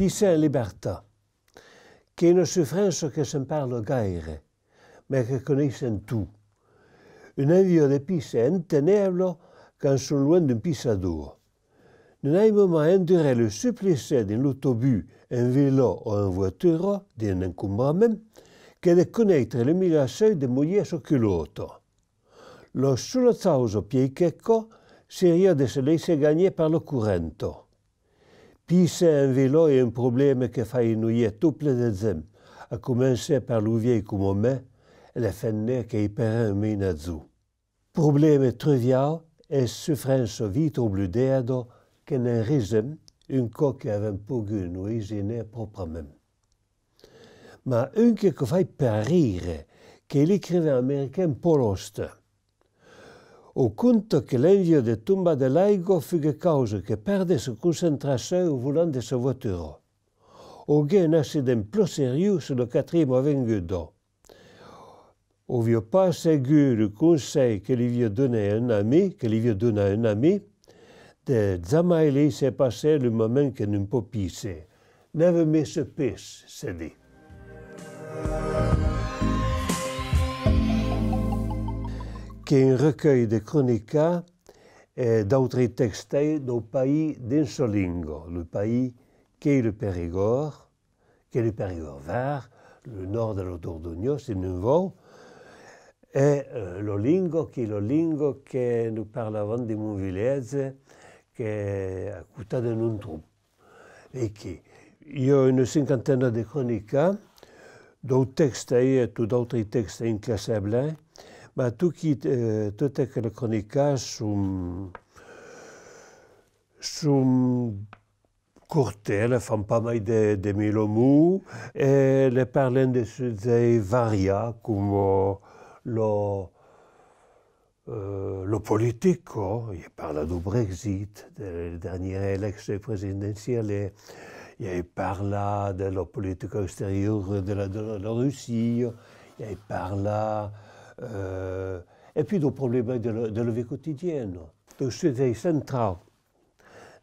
Pisa in libertà, che è una sofferenza che si parla gaire, ma che conosce tu. Un invio di Pisa è intenebile quand sono loin d'un pissador. Non hai mai enduré le supplice d'un autobus, un vélo o une voiture, d'un encombrament, che di conoscere l'umiliazione di moglie su culotte. Lo solo causa pieichecco seria di se laisser gagner par le corrente. Pisa un vélo è un problema che fa inouïe tout plein de zem, a commencer par l'ouvier come me e le fenne che i per un minazzu. Problema trivial e sofferenza vito bludeado che ne risem un co che avem pogu nuisine proprement. Ma anche che fa parire che l'écrivain américain Paul Auster o conta che l'invio de tomba dell'aigo fu che causa che perde sa concentrazione au volant de sa voiture. O che un accident plus sérieux sur le quatrième avvengudo. O vieux pas ségur le conseil que lui vieux donné à un ami, de jamais laisser passer le moment que nous peut pisser. Never miss a piece, c'est dit. Qui est un recueil de chroniques et d'autres textes du pays d'Insolingo, le pays qui est le Périgord, qui est le Périgord vert, le nord de la Dordogne, c'est nouveau, et le lingo, qui est le lingo que nous parlavons de mon village, qui est à côté de Nuntrum. Et qui, il y a une cinquantaine de chroniques, d'autres textes et d'autres textes inclassables, ma toutes les chroniques sont courtes, elles font pas mal de mille mots, et elles parlent de sujets variés comme le politique, il parle du Brexit, des dernières élections présidentielles, il parle de la politique extérieure de la Russie, il parle et puis des problèmes de la vie quotidienne. Le sujet central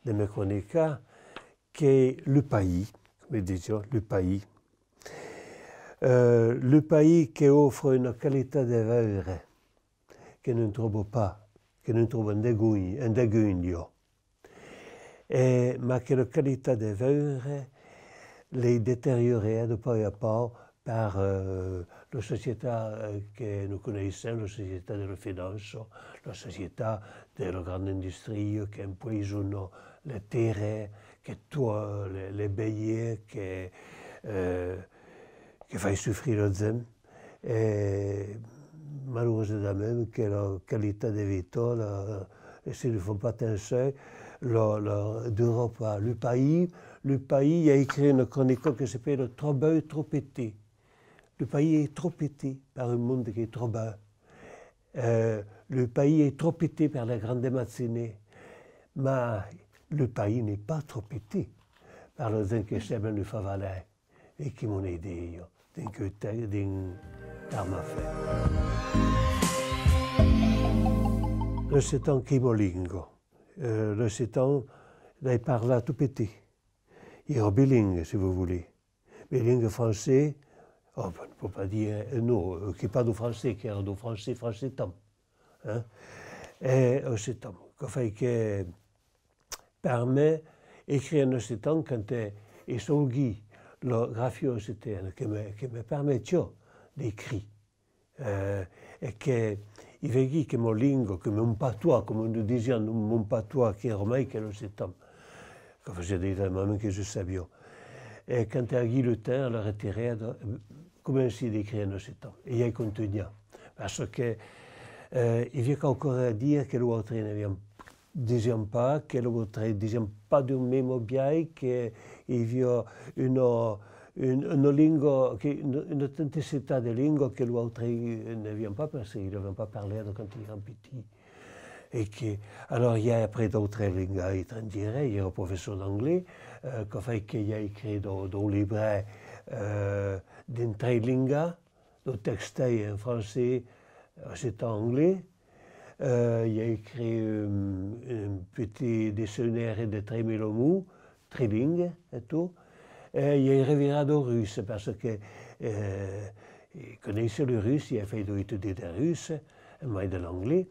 de mes chroniques, qui est le pays, comme disons, le pays. Le pays qui offre une qualité de vivre que nous ne trouvons pas, que nous trouvons en dégugno. Mais que la qualité de vivre les détériorée de peu à peu par la société que nous connaissons, la société de la finance, la société de la grande industrie qui empoisonne les terres, qui tue les béliers, qui fait souffrir les hommes. Et malheureusement même que la qualité de vie, s'ils ne font pas attention, d'Europe, le pays a écrit une chronique qui s'appelle « Trop beau, trop petit ». Le pays est trop petit par un monde qui est trop bas. Le pays est trop petit par la grande matinées. Mais le pays n'est pas trop petit par les gens qui savent le favale et qui m'ont aidé d'un arme à faire. Le setan Kimolingo. Le setan, il parle tout petit. Il est bilingue, si vous voulez. Bilingue français, on ne peut pas dire non, qui parle du français, qui est du français tam. Hein? Et c'est tam, qui permet d'écrire un setan quand il s'agit la graphicité, qui me permet d'écrire. Et que il veut dire que mon lingue, que mon patois, comme nous disions, mon patois qui est romain, que le setan. Comme je disais moi-même que je savais. Et quand il a eu le temps, il a retiré, commencé d'écrire un setan. Et il a continué. Parce que il vient encore dire que l'autre ne disait pas, que l'autre ne disait pas du même bien, qu'il y a une langue, une authenticité de langue que l'autre ne vient pas parce qu'il ne vient pas parler quand il est petit. Et que, alors il y a après d'autres langues étrangères, il y a un professeur d'anglais qui a écrit dans le livret d'une trilingue, le texte en français, c'est en anglais. Il a écrit un petit dictionnaire de 3000 mots, trilingue et tout. il revirado russe parce que il connaissait le russe, il a fait étudier le russe, mais de l'anglais,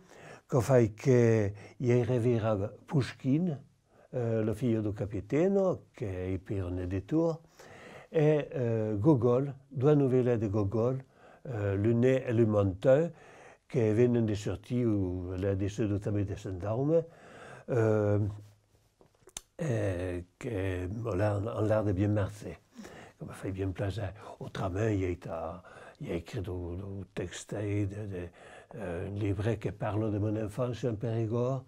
che fait che il revira Pushkin, le figlio del capitano, che è per un editor, et Gogol, due novelle de Gogol, Le Nez et le Menteur, che vengono di sortie ou la décès de Tamé de Gendarme, che ont l'air de bien marcher, comme fait bien plaisir. Autrement, il a écrit des textes, un livret qui parle de mon enfance en Périgord.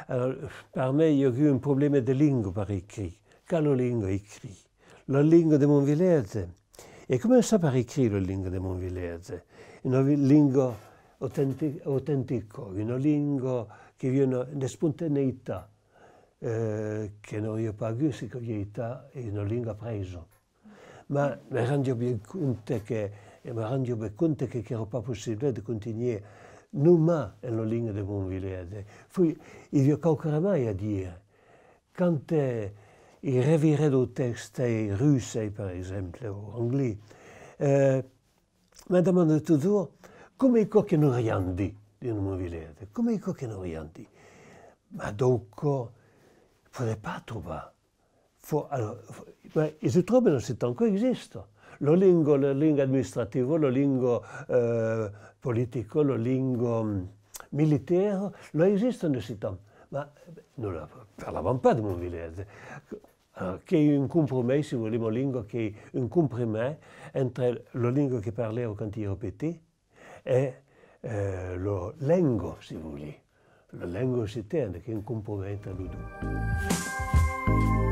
Alors, par me, il y a eu un problème de langue par écrit. Quelle langue écrit? La langue de mon village. E come sa per écrire la lingua di mon village? Una lingua authentica, una lingua che viene da spontaneità, che non io pas vu, c'est che è una lingua presa. Ma mi rendo bien conto che era pas possibile di continuare non nella lingua di mon village. Poi, il y a qualcosa a dire. Quand il revirait des textes russes, par exemple, ou anglais, me demande toujours comment il faut qu'il ne rien dit dans mon village. Comment il faut qu'il ne rien dit. Mais donc, il ne faudrait pas trouver. Mais je trouve que c'est encore existe. La langue administrative, la langue politique, la langue militaire, là existe dans ce temps. Mais nous ne parlavamo pas de mon village. Che è un compromesso, se vogliamo, lingua che è un compromesso entre la lingua che parlavo quando ero petit e la lingua, se vogliamo, la lingua occitana, che è un compromesso tra le due.